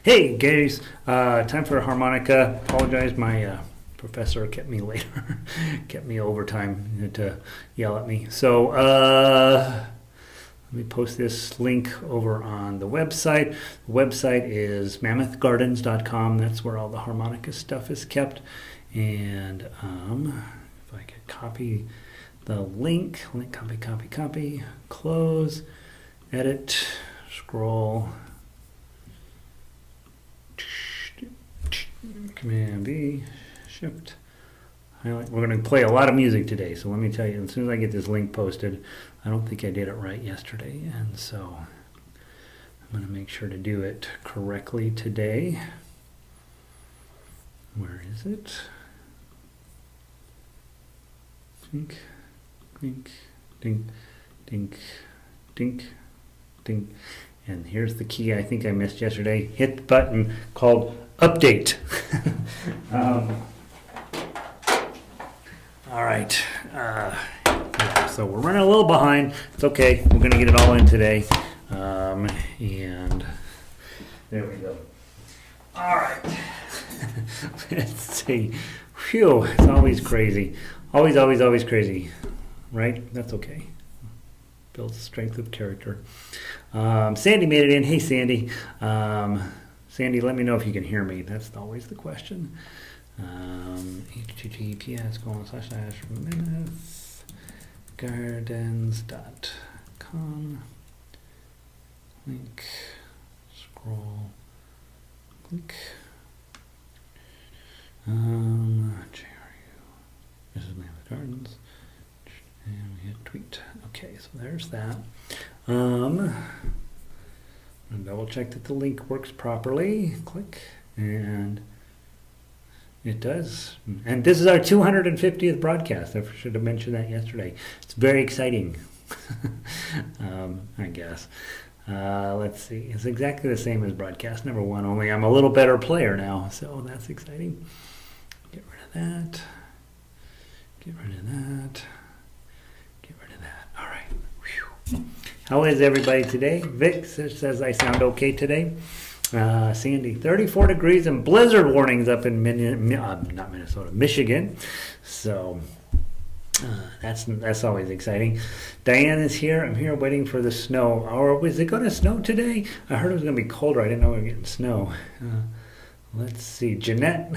Hey guys, time for a harmonica. Apologize, my professor kept me later, kept me overtime to yell at me. So let me post this link over on the website. The website is mammothgardens.com. That's where all the harmonica stuff is kept. And if I could copy the link, copy, close, edit, scroll. Command V, Shift, highlight. We're going to play a lot of music today, so let me tell you, as soon as I get this link posted, I don't think I did it right yesterday, and so I'm going to make sure to do it correctly today. Where is it? Dink, dink, dink, dink, dink, dink. And here's the key I think I missed yesterday. Hit the button called Update. All right. Yeah, so we're running a little behind. It's okay. We're going to get it all in today. And there we go. All right. Let's see. Phew. It's always crazy. Always crazy. Right? That's okay. Builds strength of character. Sandy made it in. Hey, Sandy. Sandy, let me know if you can hear me. That's always the question. https://mammothgardens.com. Link. Scroll. Click. This is Mammoth Gardens. And we hit tweet. Okay, so there's that. And double check that the link works properly. Click, and it does. And this is our 250th broadcast. I should have mentioned that yesterday. It's very exciting, I guess. Let's see. It's exactly the same as broadcast number 1, only I'm a little better player now, so that's exciting. Get rid of that. Get rid of that. Get rid of that. All right. Whew. How is everybody today? Vic says I sound okay today. Sandy, 34 degrees and blizzard warnings up in not Minnesota, Michigan. So that's always exciting. Diane is here. I'm here waiting for the snow. Or is it going to snow today? I heard it was going to be colder. I didn't know we were getting snow. Let's see. Jeanette,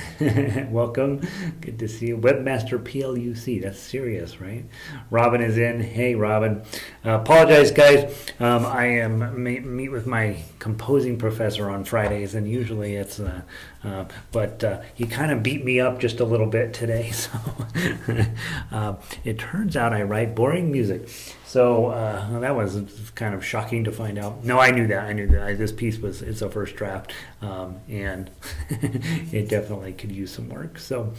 welcome. Good to see you. Webmaster PLUC. That's serious, right? Robin is in. Hey, Robin. Apologize, guys. I am meet with my composing professor on Fridays, and usually it's, but he kind of beat me up just a little bit today. So it turns out I write boring music. So that was kind of shocking to find out. No, I knew that. This piece it's a first draft, and it definitely could use some work. So,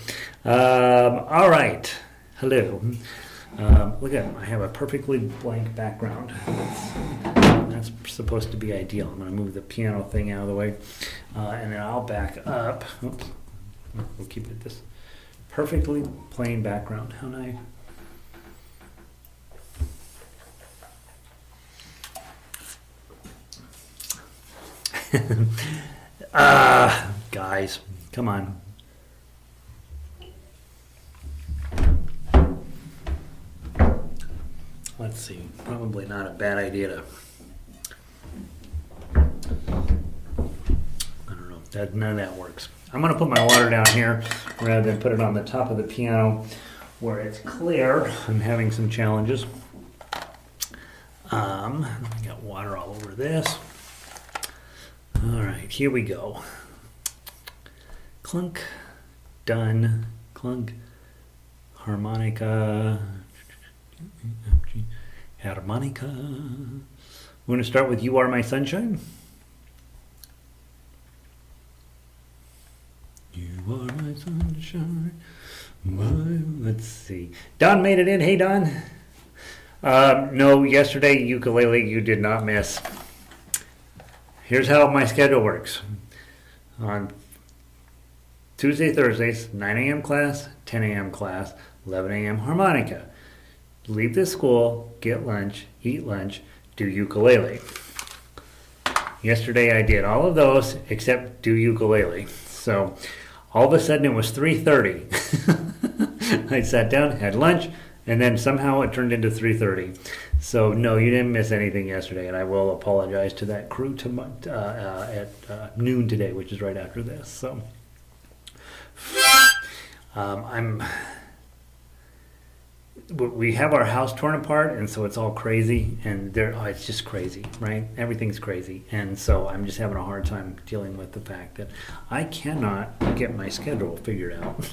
all right. Hello. Look at I have a perfectly blank background. That's supposed to be ideal. I'm going to move the piano thing out of the way, and then I'll back up. Oops. We'll keep it this perfectly plain background. How nice. Guys, come on. Let's see. Probably not a bad idea to. I don't know. None of that works. I'm going to put my water down here rather than put it on the top of the piano where it's clear. I'm having some challenges. I got water all over this. All right, here we go. Clunk, done, clunk, harmonica, harmonica. We're going to start with You Are My Sunshine. You are my sunshine. Let's see. Don made it in. Hey, Don. No, yesterday, ukulele, you did not miss. Here's how my schedule works. On Tuesday, Thursdays, 9 a.m. class, 10 a.m. class, 11 a.m. harmonica. Leave the school, get lunch, eat lunch, do ukulele. Yesterday I did all of those except do ukulele. So all of a sudden it was 3:30. I sat down, had lunch, and then somehow it turned into 3:30. So no, you didn't miss anything yesterday, and I will apologize to that crew at noon today, which is right after this. So we have our house torn apart, and so it's all crazy, and it's just crazy, right? Everything's crazy, and so I'm just having a hard time dealing with the fact that I cannot get my schedule figured out.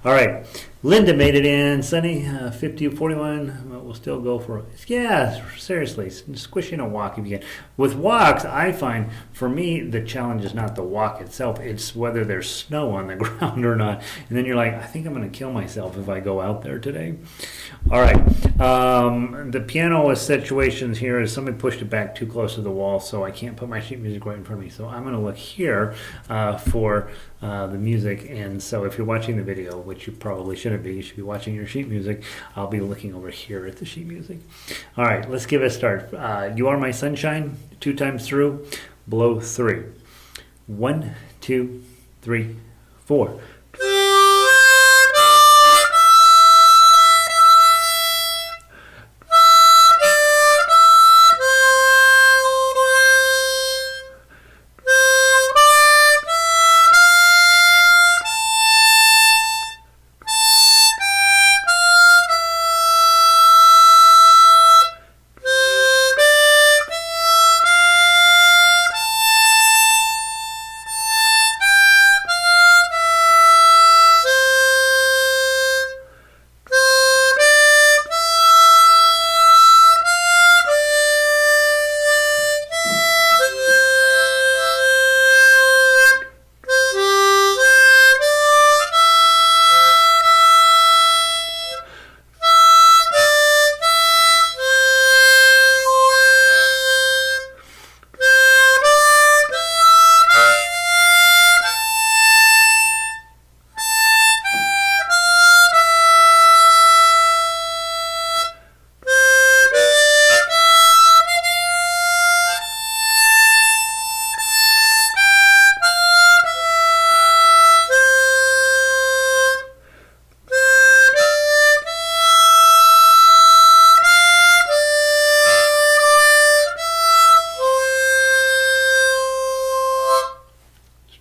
All right, Linda made it in. Sunny, 50-41. We'll still go for it. Yeah, seriously, squishing a walk if you can. With walks, I find, for me, the challenge is not the walk itself. It's whether there's snow on the ground or not. And then you're like, I think I'm going to kill myself if I go out there today. All right. The piano situations here is somebody pushed it back too close to the wall, so I can't put my sheet music right in front of me. So I'm going to look here for the music. And so if you're watching the video, which you probably shouldn't be, you should be watching your sheet music, I'll be looking over here at the sheet music. All right, let's give it a start. You Are My Sunshine, 2 times through, blow 3. 1, 2, 3, 4.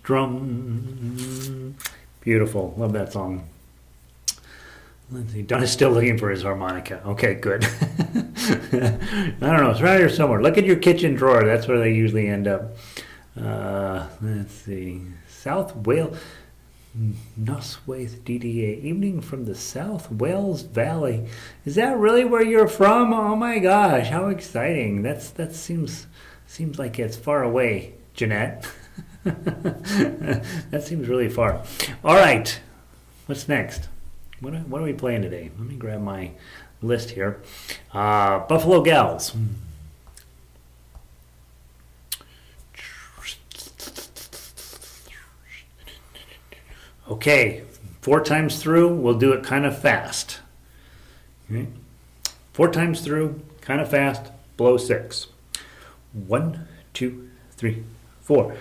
Drum. Beautiful. Love that song. Let's see. Don is still looking for his harmonica. Okay, good. I don't know. It's right here somewhere. Look at your kitchen drawer. That's where they usually end up. Let's see. South Wales. Noswaith DDA. Evening from the South Wales Valley. Is that really where you're from? Oh my gosh. How exciting. That seems like it's far away, Jeanette. That seems really far. All right, what's next? What are we playing today? Let me grab my list here. Buffalo Gals. Okay, 4 times through, we'll do it kind of fast. Okay. 4 times through, kind of fast, blow 6. 1, 2, 3, 4.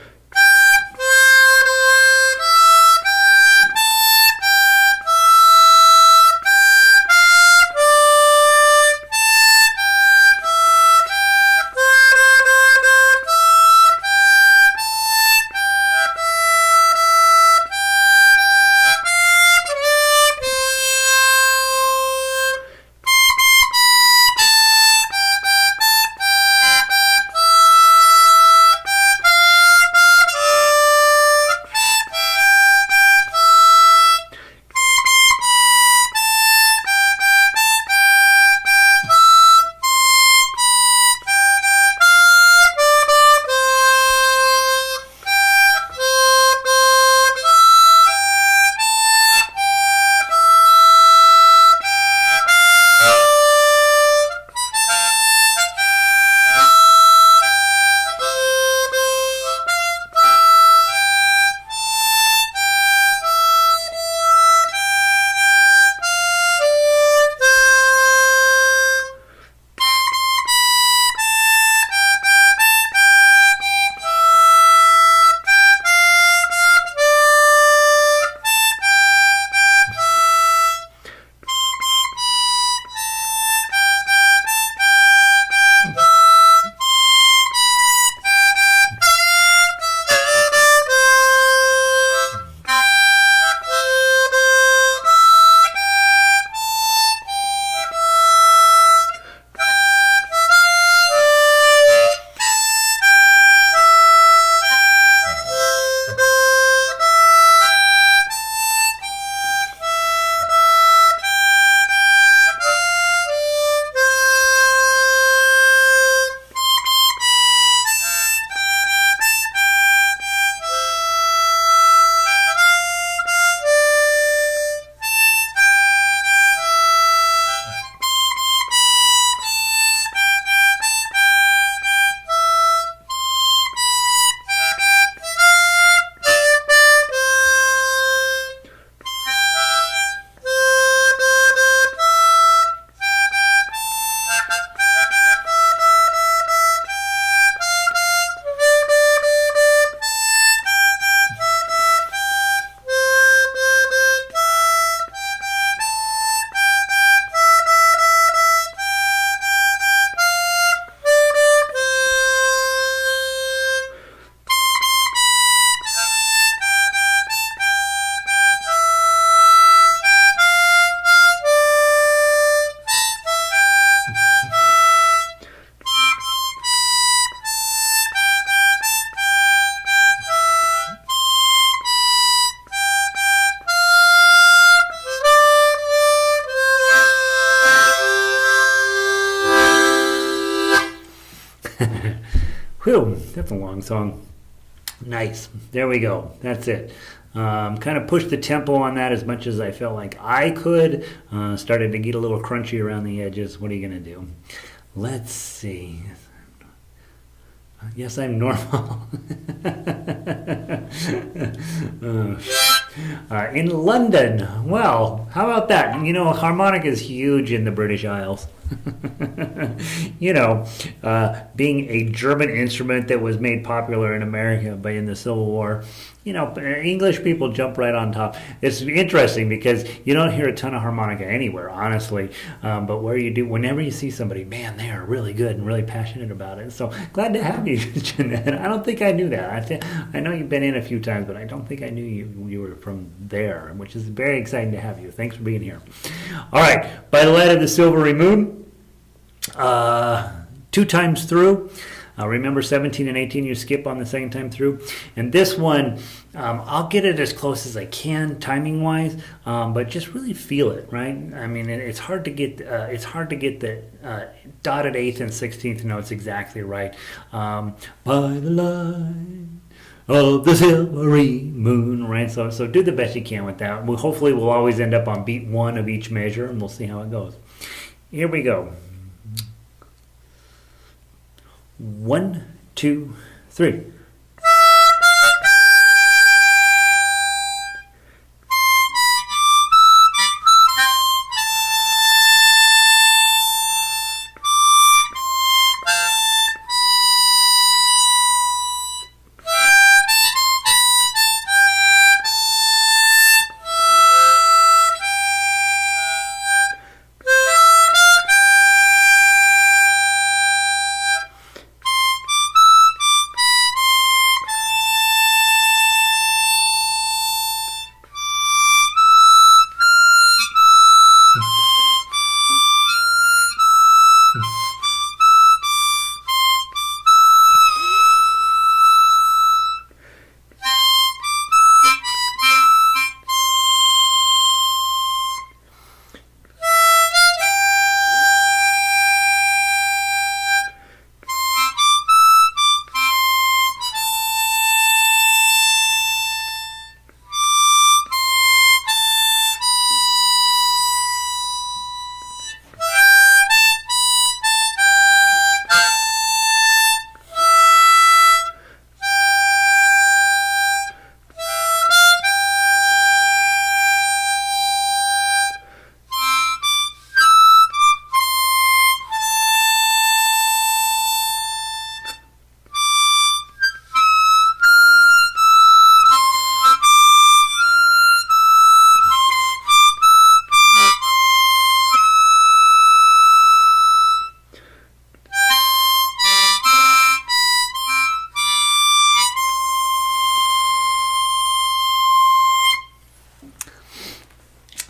Boom. That's a long song. Nice. There we go. That's it. Kind of pushed the tempo on that as much as I felt like I could. Started to get a little crunchy around the edges. What are you going to do? Let's see. Yes, I'm normal. In London, well, how about that? You know, harmonica is huge in the British Isles. You know, being a German instrument that was made popular in America in the Civil War, you know, English people jump right on top. It's interesting because you don't hear a ton of harmonica anywhere, honestly. But where you do, whenever you see somebody, man, they are really good and really passionate about it. So glad to have you, Jeanette. I don't think I knew that. I know you've been in a few times, but I don't think I knew you were from there, which is very exciting to have you. Thanks for being here. All right, by the light of the silvery moon, 2 times through. Remember 17 and 18 you skip on the second time through. And this one, I'll get it as close as I can timing wise, but just really feel it, right? I mean, it's hard to get the dotted 8th and 16th notes exactly right. By the light of the silvery moon, right? So do the best you can with that. Hopefully we'll always end up on beat 1 of each measure, and we'll see how it goes. Here we go. 1, 2, 3.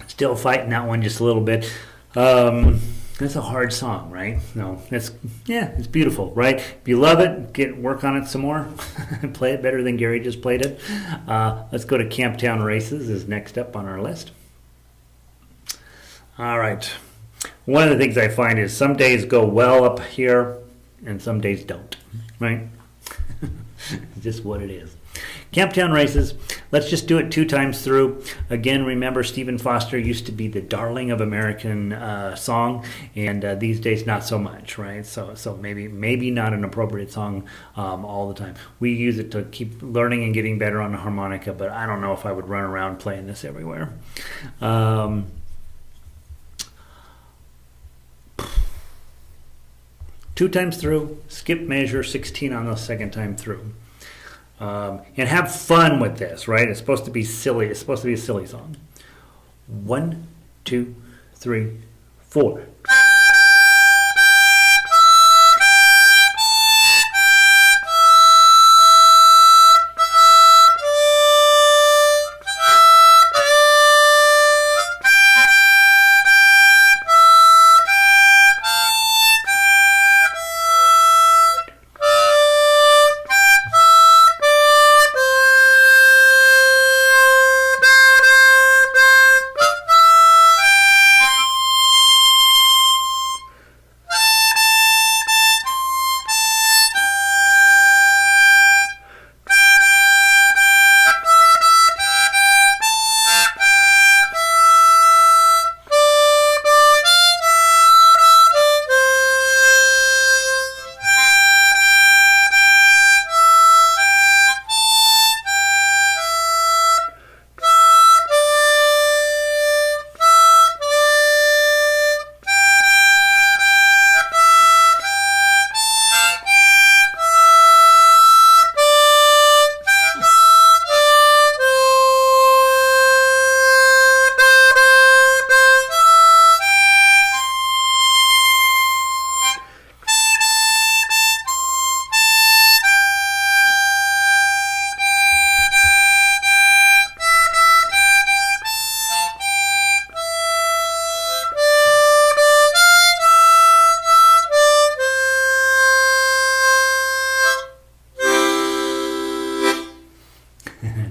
Still fighting that one just a little bit. That's a hard song, right? No, it's beautiful, right? If you love it, work on it some more. Play it better than Gary just played it. Let's go to Camptown Races is next up on our list. All right. One of the things I find is some days go well up here and some days don't, right? It's just what it is. Camptown Races, let's just do it 2 times through. Again, remember Stephen Foster used to be the darling of American song, and these days not so much, right? So maybe not an appropriate song all the time. We use it to keep learning and getting better on the harmonica, but I don't know if I would run around playing this everywhere. 2 times through, skip measure, 16 on the second time through. And have fun with this, right? It's supposed to be silly. It's supposed to be a silly song. 1, 2, 3, 4.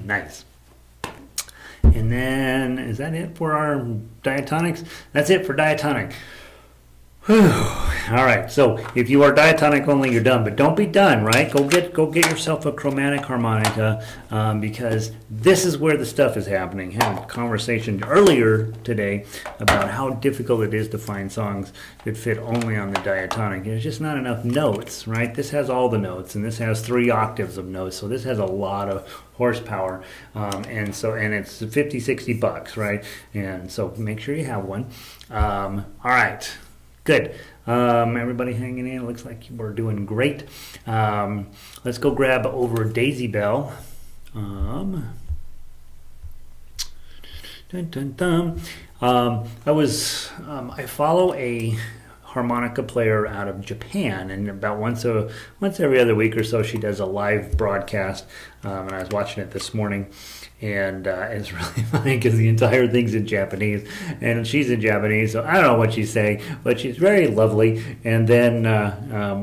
Nice. And then, is that it for our diatonics? That's it for diatonic. Whew. All right, so if you are diatonic only, you're done. But don't be done, right? Go get yourself a chromatic harmonica, because this is where the stuff is happening. I had a conversation earlier today about how difficult it is to find songs that fit only on the diatonic. There's just not enough notes, right? This has all the notes, and this has 3 octaves of notes, so this has a lot of horsepower, and it's $50-$60, right? And so make sure you have one. All right. Good. Everybody hanging in. It looks like we're doing great. Let's go grab over Daisy Bell. Dun, dun, dun. I follow a harmonica player out of Japan, and about once every other week or so she does a live broadcast, and I was watching it this morning, and it's really funny because the entire thing's in Japanese, and she's in Japanese, so I don't know what she's saying, but she's very lovely. And then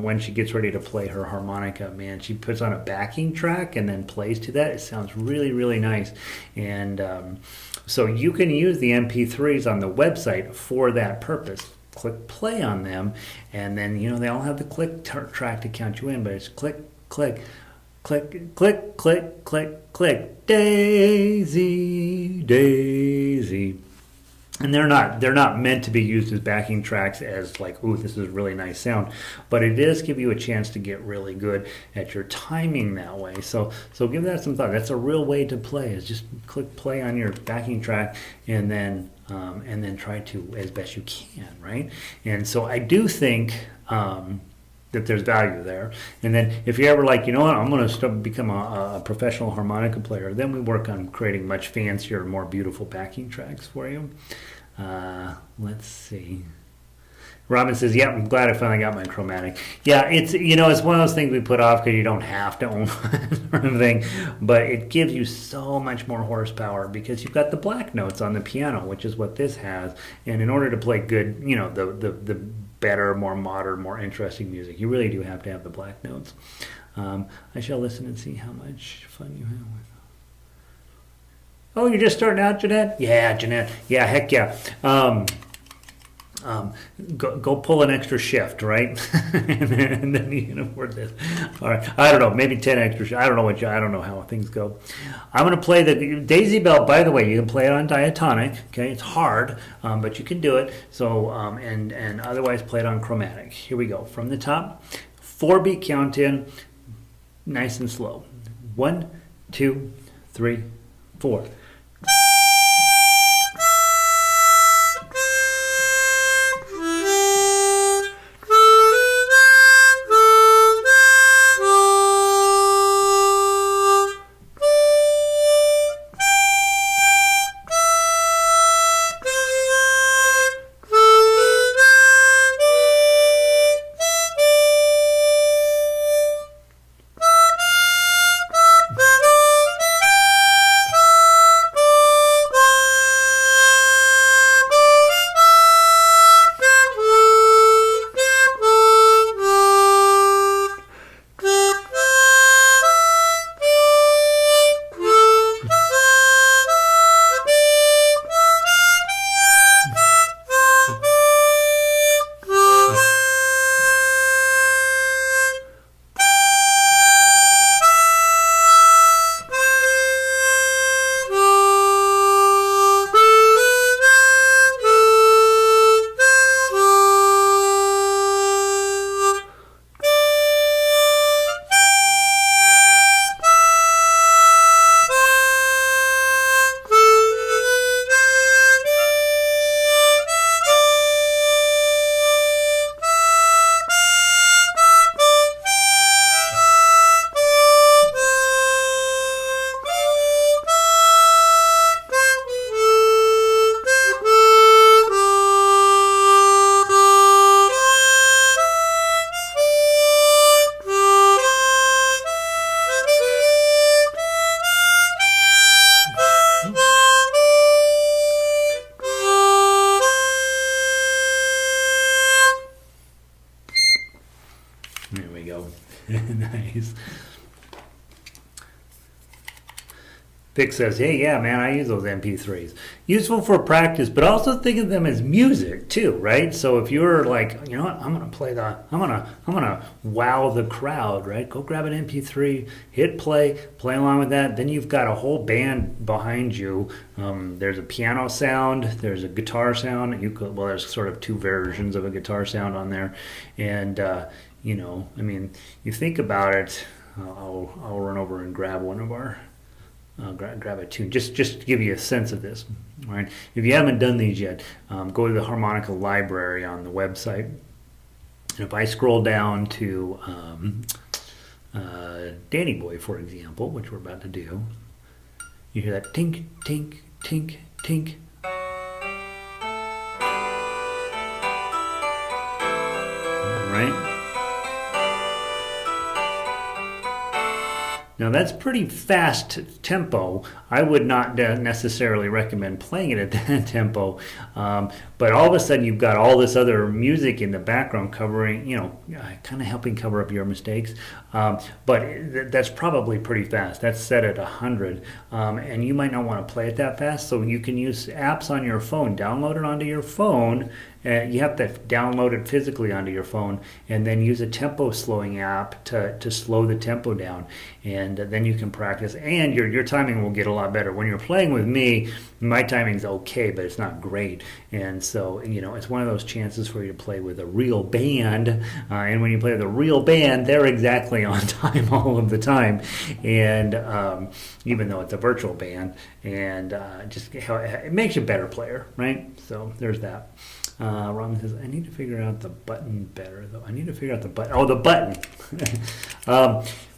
when she gets ready to play her harmonica, man, she puts on a backing track and then plays to that. It sounds really, really nice. And so you can use the MP3s on the website for that purpose. Click play on them, and then they all have the click track to count you in, but it's click, click, click, click, click, click, click, Daisy, Daisy. And they're not meant to be used as backing tracks as like, ooh, this is a really nice sound, but it does give you a chance to get really good at your timing that way. So give that some thought. That's a real way to play, is just click play on your backing track, and then try to as best you can, right? And so I do think that there's value there. And then if you're ever like, you know what, I'm going to become a professional harmonica player, then we work on creating much fancier, more beautiful backing tracks for you. Let's see. Robin says, yeah, I'm glad I finally got my chromatic. Yeah, it's one of those things we put off because you don't have to own one or anything, but it gives you so much more horsepower because you've got the black notes on the piano, which is what this has. And in order to play good, the better, more modern, more interesting music, you really do have to have the black notes. I shall listen and see how much fun you have with. Oh, you're just starting out, Jeanette? Yeah, Jeanette. Yeah, heck yeah. Go pull an extra shift, right? and then you can afford this. All right, I don't know, maybe 10 extra shifts. I don't know how things go. I'm going to play the Daisy Bell. By the way, you can play it on diatonic. Okay, it's hard, but you can do it. So and otherwise play it on chromatic. Here we go from the top. 4-beat count in, nice and slow. 1, 2, 3, 4. Vic says, "Hey, yeah, man, I use those MP3s. Useful for practice, but also think of them as music too, right? So if you're like, you know what, I'm gonna wow the crowd, right? Go grab an MP3, hit play along with that. Then you've got a whole band behind you. There's a piano sound, there's a guitar sound. Well, there's sort of two versions of a guitar sound on there, and you know, I mean, you think about it. I'll run over and grab one of our." Grab a tune just to give you a sense of this. All right, if you haven't done these yet, go to the harmonica library on the website. And if I scroll down to Danny Boy, for example, which we're about to do, you hear that tink, tink, tink, tink. All right. Now that's pretty fast tempo. I would not necessarily recommend playing it at that tempo, but all of a sudden you've got all this other music in the background covering, you know, kind of helping cover up your mistakes. But that's probably pretty fast. That's set at 100, and you might not want to play it that fast. So you can use apps on your phone, download it onto your phone. You have to download it physically onto your phone, and then use a tempo slowing app to slow the tempo down, and then you can practice. And your timing will get a lot better. When you're playing with me, my timing's okay, but it's not great. And so, you know, it's one of those chances for you to play with a real band. And when you play with a real band, they're exactly on time all of the time. And even though it's a virtual band, and it makes you a better player, right? So there's that. Ron says, I need to figure out the button better, though. I need to figure out the button. Oh, the button.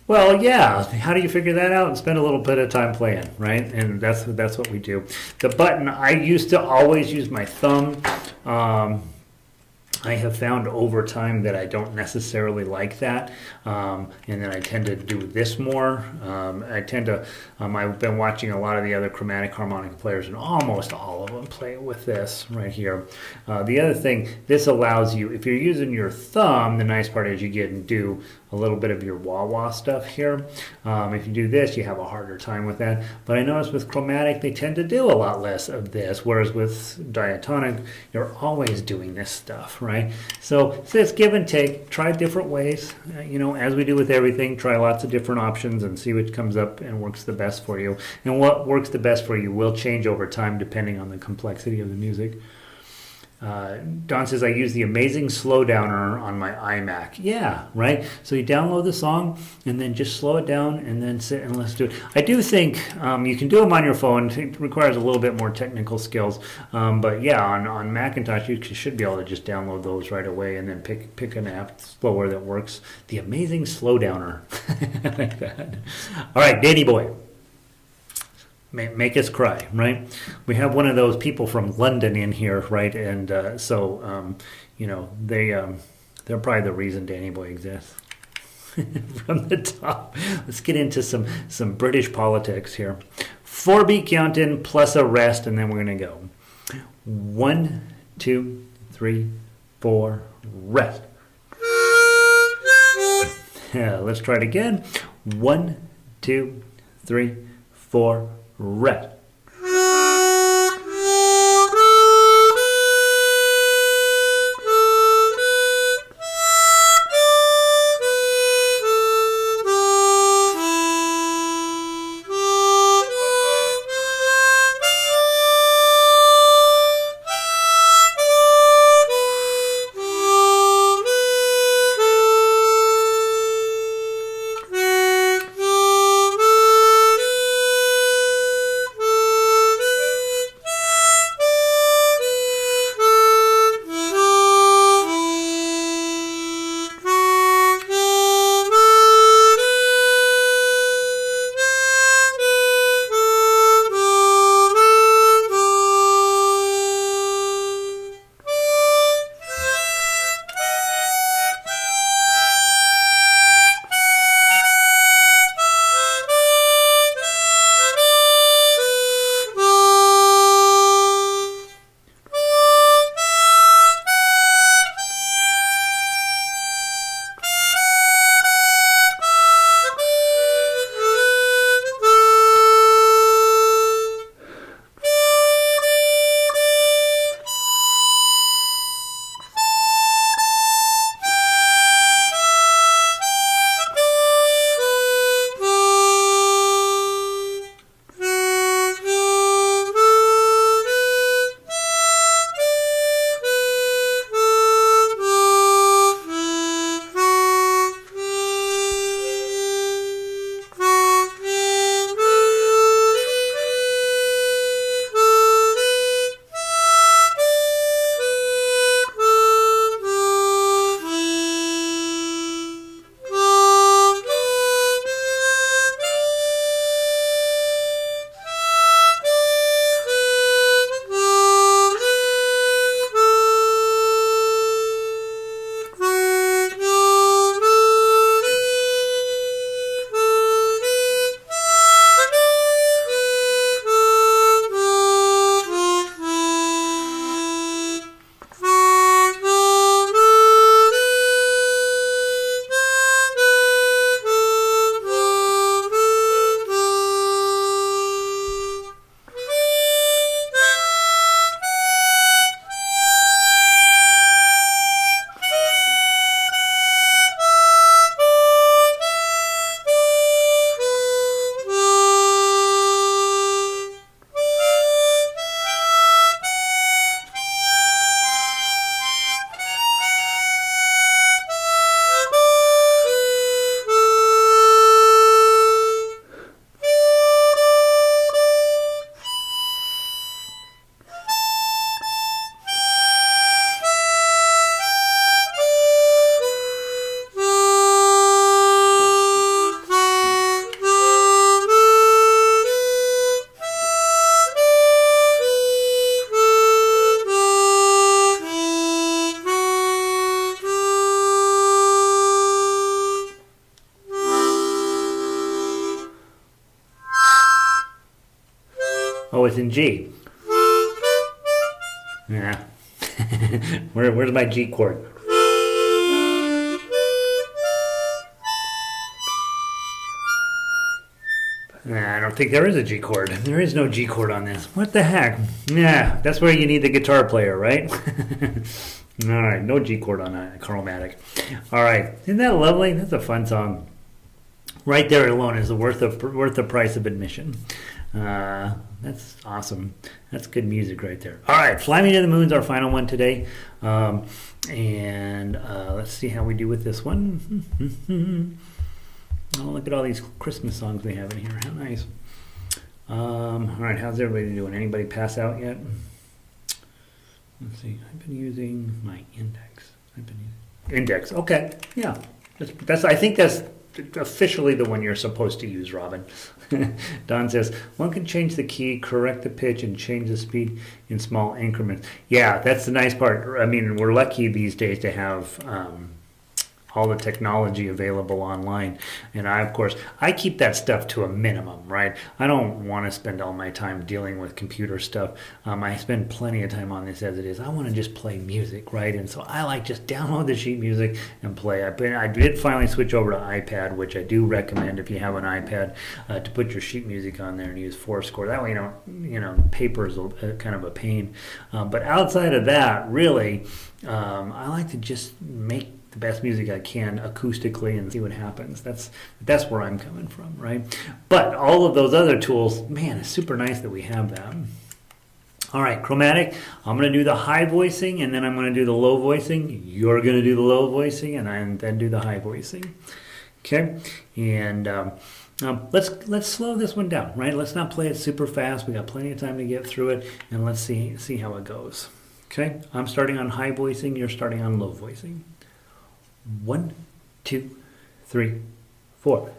Well, yeah. How do you figure that out? And spend a little bit of time playing, right? And that's what we do. The button, I used to always use my thumb. I have found over time that I don't necessarily like that, and then I tend to do this more. I've been watching a lot of the other chromatic harmonica players, and almost all of them play with this right here. The other thing, this allows you, if you're using your thumb, the nice part is you get and do a little bit of your wah-wah stuff here. If you do this, you have a harder time with that. But I notice with chromatic, they tend to do a lot less of this, whereas with diatonic, you're always doing this stuff, right? So it's give and take. Try different ways. You know, as we do with everything, try lots of different options and see what comes up and works the best for you. And what works the best for you will change over time depending on the complexity of the music. Don says, I use the amazing slowdowner on my iMac. Yeah, right? So you download the song and then just slow it down and then sit and let's do it. I do think you can do them on your phone. It requires a little bit more technical skills. But yeah, on Macintosh, you should be able to just download those right away and then pick an app slower that works. The amazing slowdowner. I like that. All right, Danny Boy. Make us cry, right? We have one of those people from London in here, right? And you know, they're probably the reason Danny Boy exists. From the top, let's get into some British politics here. 4-beat count in plus a rest, and then we're gonna go 1, 2, 3, 4, rest. Yeah, let's try it again. 1, 2, 3, 4. Rest. Oh, it's in G. Yeah. Where's my G chord? Nah, I don't think there is a G chord. There is no G chord on this. What the heck? Yeah, that's where you need the guitar player, right? All right, no G chord on a Chromatic. All right, isn't that lovely? That's a fun song. Right there alone is worth the price of admission. That's awesome. That's good music right there. All right, Fly Me to the Moon's our final one today. And let's see how we do with this one. Oh, look at all these Christmas songs we have in here. How nice. All right, how's everybody doing? Anybody pass out yet? Let's see. I've been using my index. Index. Okay. Yeah. I think that's officially the one you're supposed to use, Robin. Don says, one can change the key, correct the pitch, and change the speed in small increments. Yeah, that's the nice part. I mean, we're lucky these days to have all the technology available online. And I keep that stuff to a minimum, right? I don't want to spend all my time dealing with computer stuff. I spend plenty of time on this as it is. I want to just play music, right? And so I like just download the sheet music and play. I did finally switch over to iPad, which I do recommend if you have an iPad to put your sheet music on there and use Fourscore. That way paper is kind of a pain. But outside of that, really, I like to just make the best music I can acoustically and see what happens. That's where I'm coming from, right? But all of those other tools, man, it's super nice that we have them. All right, Chromatic, I'm going to do the high voicing and then I'm going to do the low voicing. You're going to do the low voicing and then do the high voicing. Okay? And let's slow this one down, right? Let's not play it super fast. We got plenty of time to get through it, and let's see how it goes. Okay? I'm starting on high voicing. You're starting on low voicing. 1, 2, 3, 4.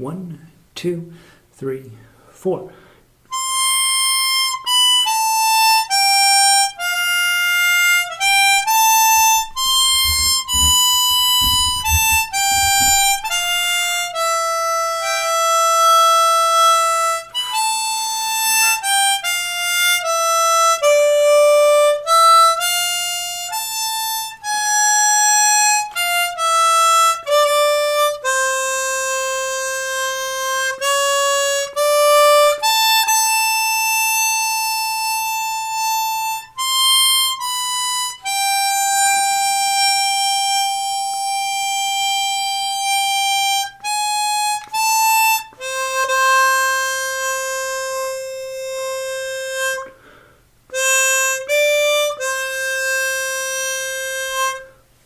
One, two, three, four.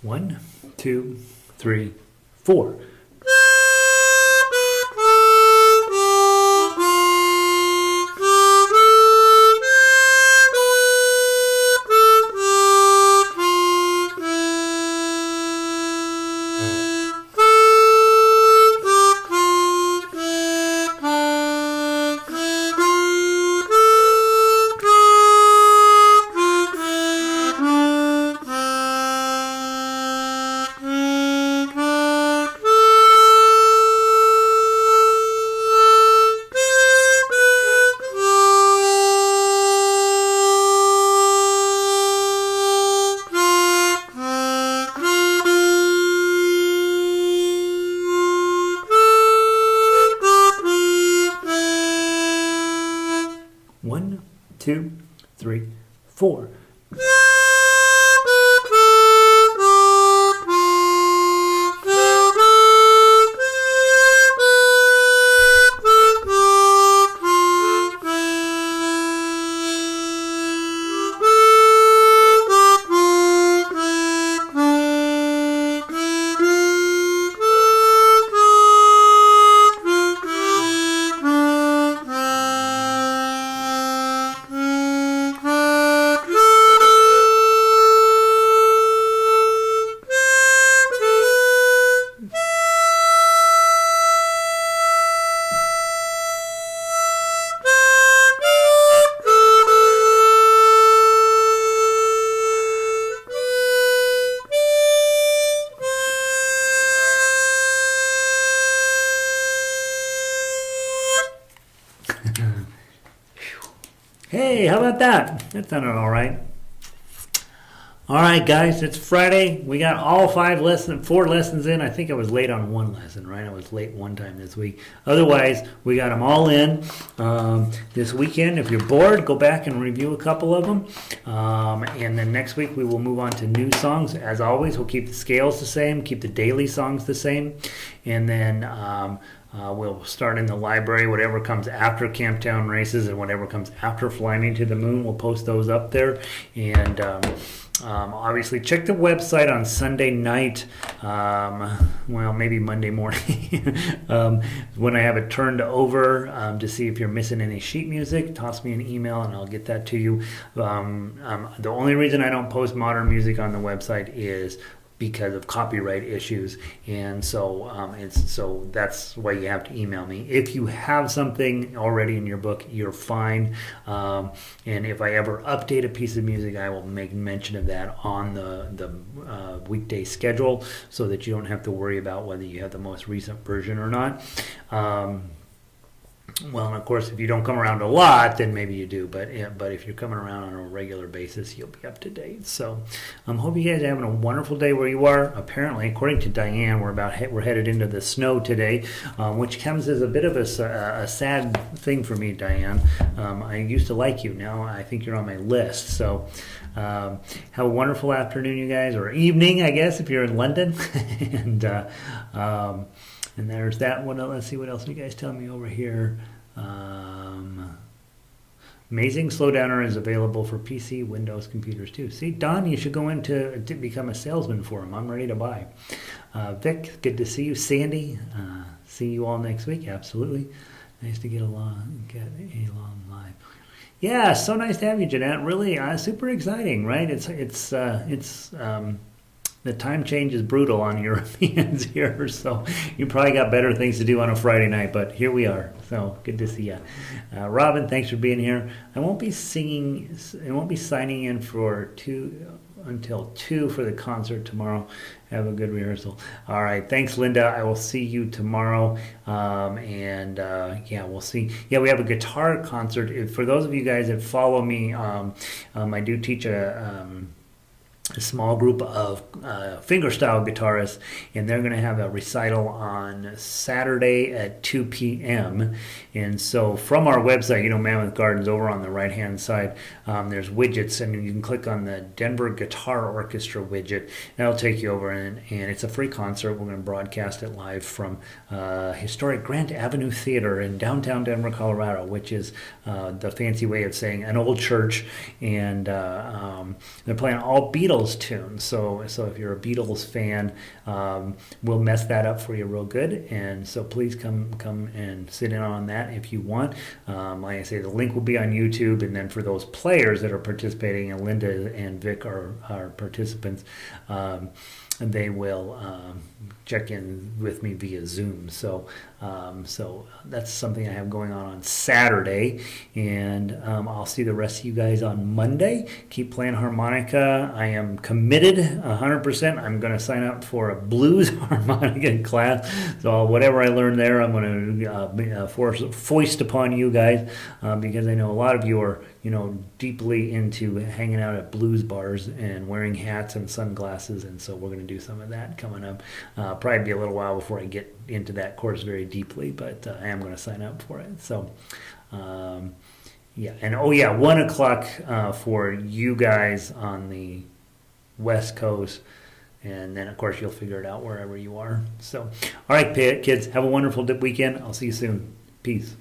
One, two, three, four. One, two, three, four. Hey, how about that? That sounded all right. All right, guys, it's Friday. We got all 4 lessons in. I think I was late on one lesson, right? I was late one time this week. Otherwise, we got them all in this weekend. If you're bored, go back and review a couple of them. And then next week, we will move on to new songs. As always, we'll keep the scales the same, keep the daily songs the same. And then we'll start in the library, whatever comes after Camptown Races and whatever comes after Flying into the Moon. We'll post those up there. And obviously, check the website on Sunday night, well, maybe Monday morning, when I have it turned over to see if you're missing any sheet music. Toss me an email and I'll get that to you. The only reason I don't post modern music on the website is because of copyright issues, and so that's why you have to email me. If you have something already in your book, you're fine. And if I ever update a piece of music, I will make mention of that on the weekday schedule, so that you don't have to worry about whether you have the most recent version or not. Well, and of course, if you don't come around a lot, then maybe you do. But if you're coming around on a regular basis, you'll be up to date. So hope you guys are having a wonderful day where you are. Apparently, according to Diane, we're headed into the snow today, which comes as a bit of a sad thing for me, Diane. I used to like you. Now I think you're on my list. So have a wonderful afternoon, you guys, or evening, I guess, if you're in London. And there's that one. Let's see what else you guys tell me over here. Amazing Slowdowner is available for PC, Windows, computers too. See, Don, you should go in to become a salesman for him. I'm ready to buy. Vic, good to see you. Sandy, see you all next week. Absolutely. Nice to get along live. Yeah, so nice to have you, Jeanette. Really, super exciting, right? It's the time change is brutal on Europeans here, so you probably got better things to do on a Friday night, but here we are. So good to see you. Robin, thanks for being here. I won't be signing in until 2 for the concert tomorrow. Have a good rehearsal. All right, thanks, Linda. I will see you tomorrow. We'll see. Yeah, we have a guitar concert. For those of you guys that follow me, I do teach a small group of fingerstyle guitarists, and they're going to have a recital on Saturday at 2 p.m. And so from our website, Mammoth Gardens, over on the right-hand side, there's widgets, and you can click on the Denver Guitar Orchestra widget. That'll take you over, and it's a free concert. We're going to broadcast it live from historic Grant Avenue Theater in downtown Denver, Colorado, which is the fancy way of saying an old church, and they're playing all Beatles tunes. So if you're a Beatles fan, we'll mess that up for you real good. And so please come and sit in on that if you want. Like I say, the link will be on YouTube. And then for those players that are participating, and Linda and Vic are participants, they will check in with me via Zoom. So that's something I have going on Saturday, and I'll see the rest of you guys on Monday. Keep playing harmonica. I am committed 100%. I'm going to sign up for a blues harmonica class. So whatever I learn there, I'm going to foist upon you guys, because I know a lot of you are deeply into hanging out at blues bars and wearing hats and sunglasses, and so we're going to do some of that coming up. Probably be a little while before I get into that course very deeply, but I am going to sign up for it. So, 1 o'clock for you guys on the West Coast, and then of course you'll figure it out wherever you are. So, all right, kids, have a wonderful weekend. I'll see you soon. Peace.